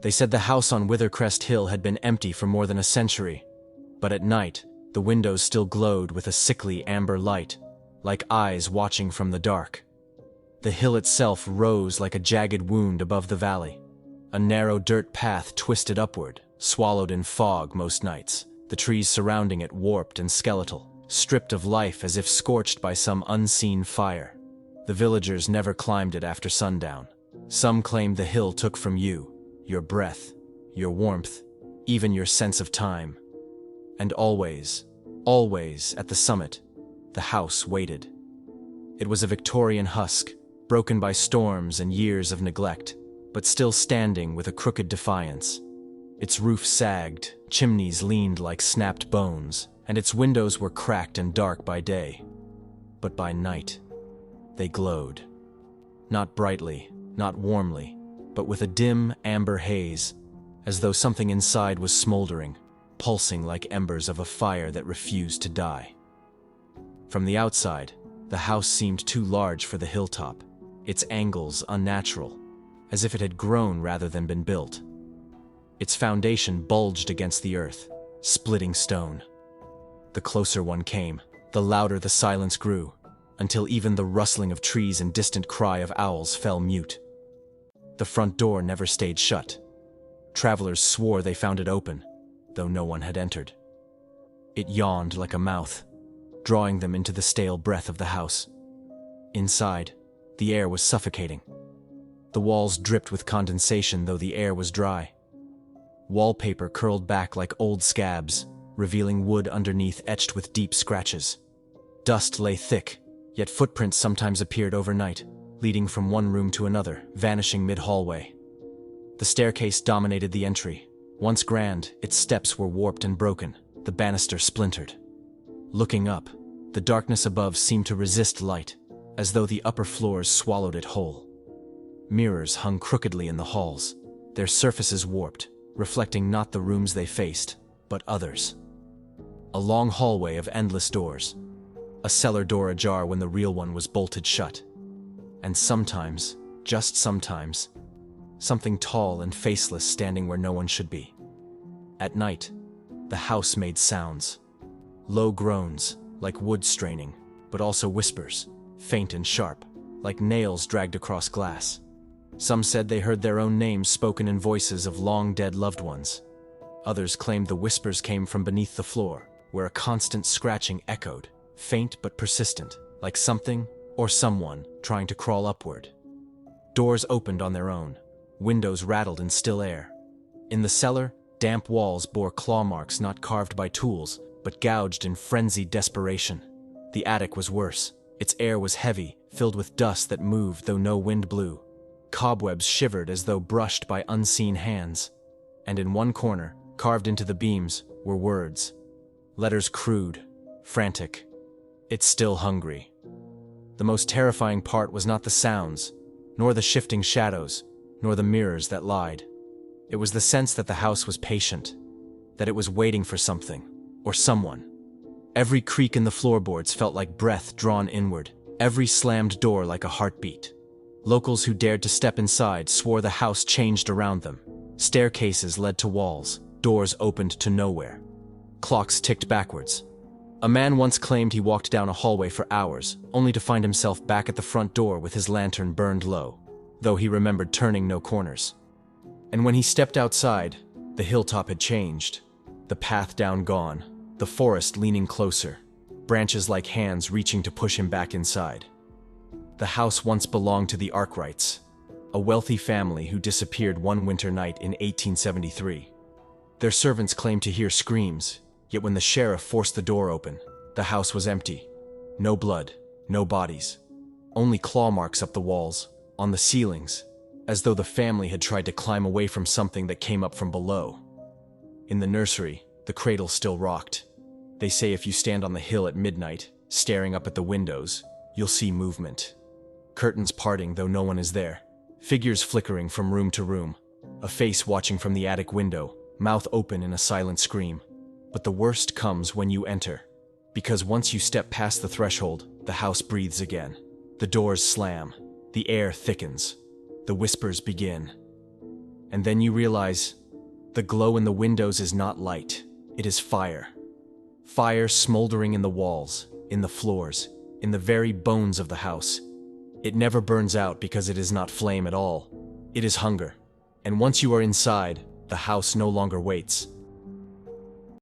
They said the house on Withercrest Hill had been empty for more than a century, but at night, the windows still glowed with a sickly amber light, like eyes watching from the dark. The hill itself rose like a jagged wound above the valley. A narrow dirt path twisted upward, swallowed in fog most nights, the trees surrounding it warped and skeletal, stripped of life as if scorched by some unseen fire. The villagers never climbed it after sundown. Some claimed the hill took from you, your breath, your warmth, even your sense of time. And always, always at the summit, the house waited. It was a Victorian husk, broken by storms and years of neglect, but still standing with a crooked defiance. Its roof sagged, chimneys leaned like snapped bones, and its windows were cracked and dark by day. But by night, they glowed. Not brightly, not warmly, but with a dim amber haze, as though something inside was smoldering, pulsing like embers of a fire that refused to die. From the outside, the house seemed too large for the hilltop, its angles unnatural, as if it had grown rather than been built. Its foundation bulged against the earth, splitting stone. The closer one came, the louder the silence grew, until even the rustling of trees and distant cry of owls fell mute. The front door never stayed shut. Travelers swore they found it open, though no one had entered. It yawned like a mouth, drawing them into the stale breath of the house. Inside, the air was suffocating. The walls dripped with condensation, though the air was dry. Wallpaper curled back like old scabs, revealing wood underneath etched with deep scratches. Dust lay thick, yet footprints sometimes appeared overnight, leading from one room to another, vanishing mid-hallway. The staircase dominated the entry. Once grand, its steps were warped and broken, the banister splintered. Looking up, the darkness above seemed to resist light, as though the upper floors swallowed it whole. Mirrors hung crookedly in the halls, their surfaces warped, reflecting not the rooms they faced, but others. A long hallway of endless doors, a cellar door ajar when the real one was bolted shut. And sometimes, just sometimes, something tall and faceless standing where no one should be. At night, the house made sounds. Low groans, like wood straining, but also whispers, faint and sharp, like nails dragged across glass. Some said they heard their own names spoken in voices of long-dead loved ones. Others claimed the whispers came from beneath the floor, where a constant scratching echoed, faint but persistent, like something or someone trying to crawl upward. Doors opened on their own. Windows rattled in still air. In the cellar, damp walls bore claw marks not carved by tools, but gouged in frenzied desperation. The attic was worse. Its air was heavy, filled with dust that moved though no wind blew. Cobwebs shivered as though brushed by unseen hands. And in one corner, carved into the beams, were words. Letters crude, frantic. "It's still hungry." The most terrifying part was not the sounds, nor the shifting shadows, nor the mirrors that lied. It was the sense that the house was patient, that it was waiting for something, or someone. Every creak in the floorboards felt like breath drawn inward, every slammed door like a heartbeat. Locals who dared to step inside swore the house changed around them. Staircases led to walls, doors opened to nowhere. Clocks ticked backwards. A man once claimed he walked down a hallway for hours, only to find himself back at the front door with his lantern burned low, though he remembered turning no corners. And when he stepped outside, the hilltop had changed. The path down gone, the forest leaning closer, branches like hands reaching to push him back inside. The house once belonged to the Arkwrights, a wealthy family who disappeared one winter night in 1873. Their servants claimed to hear screams, yet when the sheriff forced the door open, the house was empty. No blood, no bodies. Only claw marks up the walls, on the ceilings, as though the family had tried to climb away from something that came up from below. In the nursery, the cradle still rocked. They say if you stand on the hill at midnight, staring up at the windows, you'll see movement. Curtains parting though no one is there. Figures flickering from room to room. A face watching from the attic window, mouth open in a silent scream. But the worst comes when you enter. Because once you step past the threshold, the house breathes again. The doors slam. The air thickens. The whispers begin. And then you realize the glow in the windows is not light, it is fire. Fire smoldering in the walls, in the floors, in the very bones of the house. It never burns out because it is not flame at all. It is hunger. And once you are inside, the house no longer waits.